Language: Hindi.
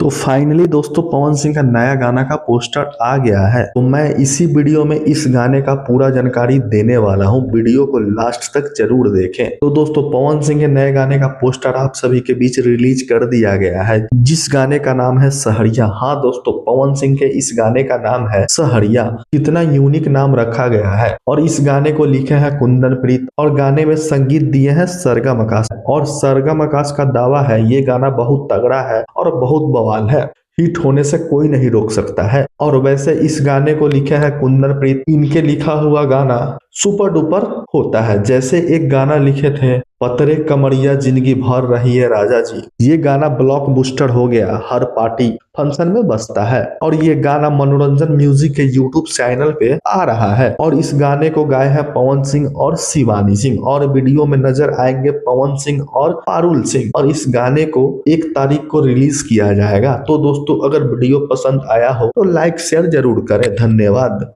तो फाइनली दोस्तों पवन सिंह का नया गाना का पोस्टर आ गया है। तो मैं इसी वीडियो में इस गाने का पूरा जानकारी देने वाला हूं। वीडियो को लास्ट तक जरूर देखें। तो दोस्तों पवन सिंह के नए गाने का पोस्टर आप सभी के बीच रिलीज कर दिया गया है, जिस गाने का नाम है सहरिया। हाँ दोस्तों, पवन सिंह के इस गाने का नाम है सहरिया। कितना यूनिक नाम रखा गया है। और इस गाने को लिखे हैं कुंदन प्रीत और गाने में संगीत दिए हैं सरगम आकाश। और सरगम आकाश का दावा है ये गाना बहुत तगड़ा है और बहुत बवाल है। हिट होने से कोई नहीं रोक सकता है। और वैसे इस गाने को लिखे हैं कुंदन प्रीत। इनके लिखा हुआ गाना सुपर डुपर होता है। जैसे एक गाना लिखे थे पतरे कमरिया जिंदगी भर रही है राजा जी, ये गाना ब्लॉक बूस्टर हो गया, हर पार्टी फंक्शन में बजता है। और ये गाना मनोरंजन म्यूजिक के यूट्यूब चैनल पे आ रहा है। और इस गाने को गाए हैं पवन सिंह और शिवानी सिंह। और वीडियो में नजर आएंगे पवन सिंह और पारुल सिंह। और इस गाने को 1 तारीख को रिलीज किया जाएगा। तो दोस्तों अगर वीडियो पसंद आया हो तो लाइक शेयर जरूर करें। धन्यवाद।